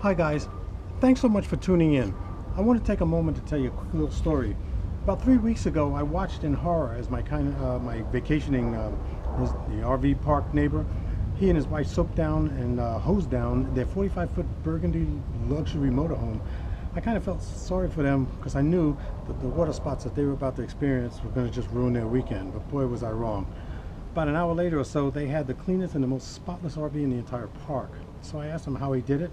Hi guys, thanks so much for tuning in. I want to take a moment to tell you a quick little story. About 3 weeks ago, I watched in horror as my vacationing the RV park neighbor. He and his wife soaked down and hosed down their 45-foot burgundy luxury motorhome. I kind of felt sorry for them because I knew that the water spots that they were about to experience were going to just ruin their weekend. But boy, was I wrong. About an hour later or so, they had the cleanest and the most spotless RV in the entire park. So I asked him how he did it.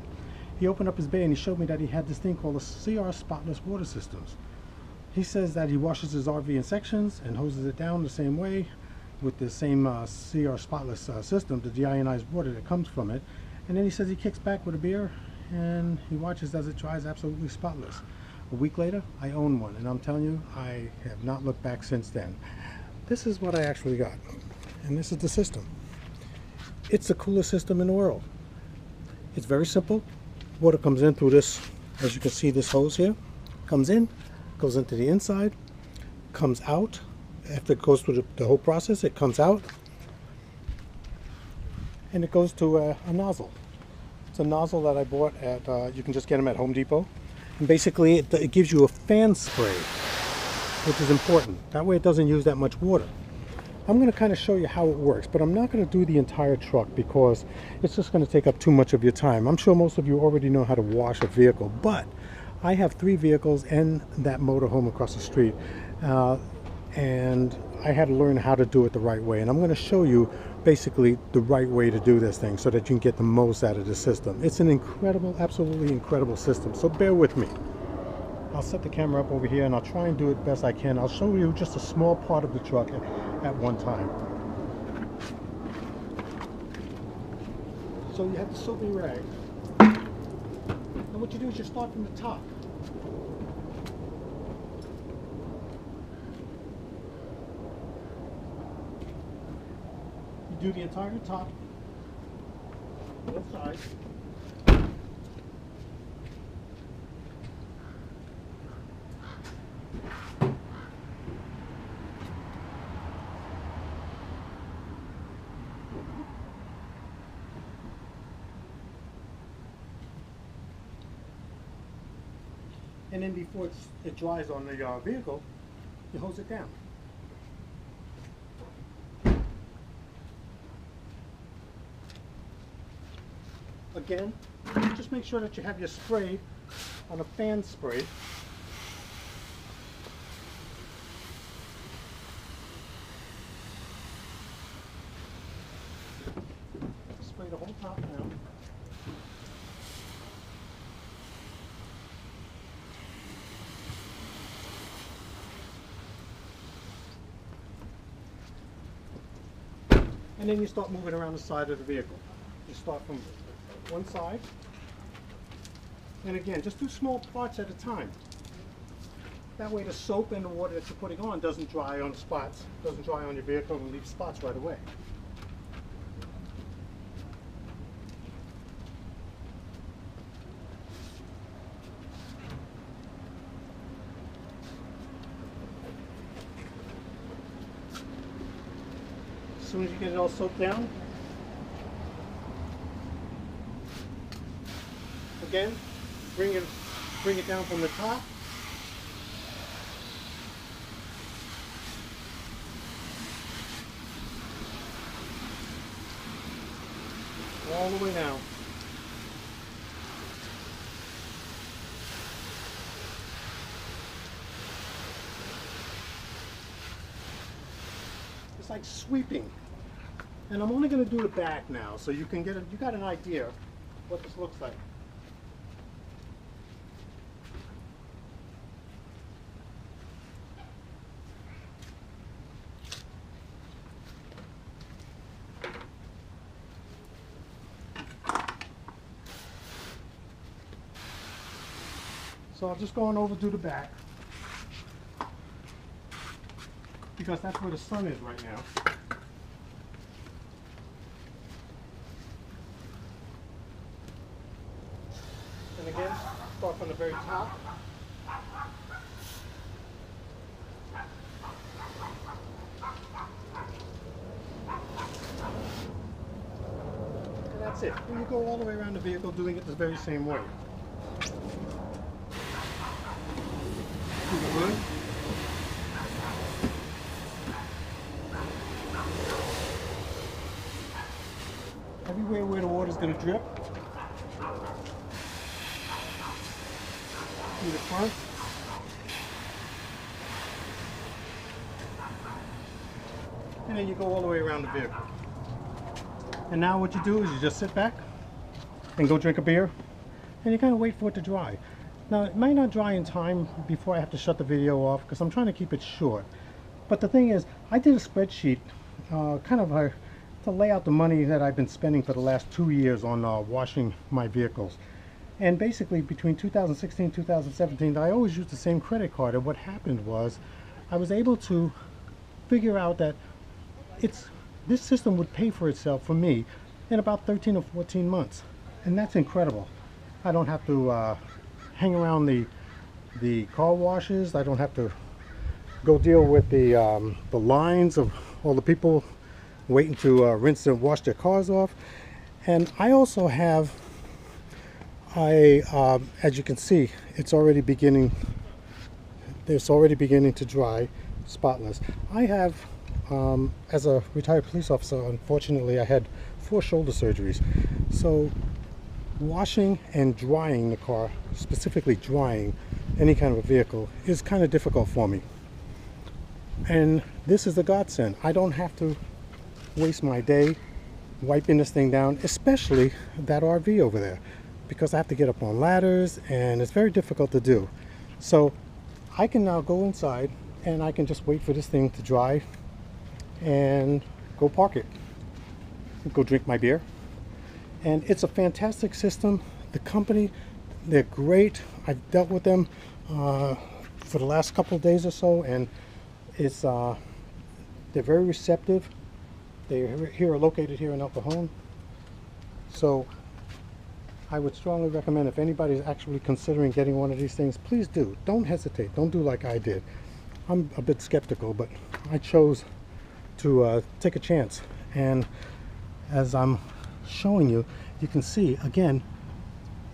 He opened up his bay and he showed me that he had this thing called a CR Spotless water systems. He says that he washes his RV in sections and hoses it down the same way with the same CR Spotless system, the deionized water that comes from it. And then he says he kicks back with a beer and he watches as it dries absolutely spotless. A week later, I own one, and I'm telling you, I have not looked back since then. This is what I actually got, and this is the system. It's the coolest system in the world. It's very simple. Water comes in through this, as you can see, this hose here comes in, goes into the inside, comes out. After it goes through the whole process, it comes out and it goes to a nozzle. It's a nozzle that I bought at you can just get them at Home Depot, and basically it gives you a fan spray, which is important. That way it doesn't use that much water. I'm going to kind of show you how it works, but I'm not going to do the entire truck because it's just going to take up too much of your time. I'm sure most of you already know how to wash a vehicle, but I have 3 vehicles and that motorhome across the street, and I had to learn how to do it the right way. And I'm going to show you basically the right way to do this thing so that you can get the most out of the system. It's an incredible, absolutely incredible system, so bear with me. I'll set the camera up over here and I'll try and do it best I can. I'll show you just a small part of the truck at one time. So you have the soapy rag. And what you do is you start from the top. You do the entire top, both sides. And then before it dries on the vehicle, you hose it down. Again, just make sure that you have your spray on a fan spray. Spray the whole top now. And then you start moving around the side of the vehicle. You start from one side, and again, just do small parts at a time. That way the soap and the water that you're putting on doesn't dry on spots, doesn't dry on your vehicle and leave spots right away. As soon as you get it all soaked down, again, bring it down from the top. All the way down. It's like sweeping. And I'm only going to do the back now, so you can you got an idea what this looks like. So I'll just go on over to the back, because that's where the sun is right now. And again, start from the very top. that's it. And you go all the way around the vehicle doing it the very same way. Through the hood. Everywhere where the water's going to drip. Through the front. And then you go all the way around the vehicle. And now what you do is you just sit back and go drink a beer, and you kind of wait for it to dry. Now it might not dry in time before I have to shut the video off because I'm trying to keep it short. But the thing is, I did a spreadsheet to lay out the money that I've been spending for the last 2 years on washing my vehicles. And basically between 2016 and 2017, I always used the same credit card. And what happened was I was able to figure out that this system would pay for itself for me in about 13 or 14 months. And that's incredible. I don't have to hang around the car washes. I don't have to go deal with the lines of all the people waiting to rinse and wash their cars off. And I also have, as you can see, it's already beginning to dry, spotless. I have, as a retired police officer, unfortunately I had 4 shoulder surgeries. So washing and drying the car, specifically drying any kind of a vehicle, is kind of difficult for me. And this is a godsend. I don't have to waste my day wiping this thing down, especially that RV over there, because I have to get up on ladders and it's very difficult to do. So I can now go inside and I can just wait for this thing to dry and go park it, go drink my beer. And it's a fantastic system. The company, they're great. I've dealt with them for the last couple of days or so, and it's they're very receptive. They're located here in El Cajon. So I would strongly recommend, if anybody's actually considering getting one of these things, please do. Don't hesitate. Don't do like I did. I'm a bit skeptical, but I chose to take a chance. And as I'm showing you, you can see again,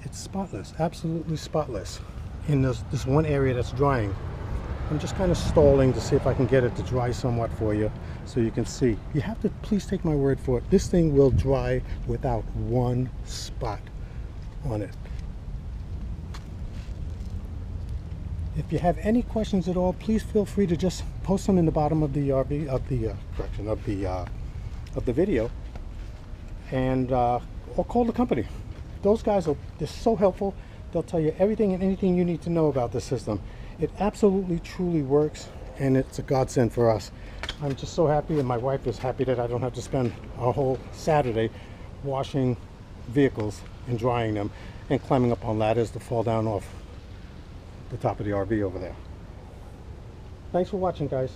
it's spotless, absolutely spotless in this one area that's drying. I'm just kind of stalling to see if I can get it to dry somewhat for you so you can see. You have to please take my word for it. This thing will dry without one spot on it. If you have any questions at all, please feel free to just post them in the bottom of the of the video, and or call the company. Those guys they're so helpful. They'll tell you everything and anything you need to know about the system. It absolutely truly works, and it's a godsend for us. I'm just so happy, and my wife is happy that I don't have to spend a whole Saturday washing vehicles and drying them and climbing up on ladders to fall down off the top of the RV over there. Thanks for watching, guys.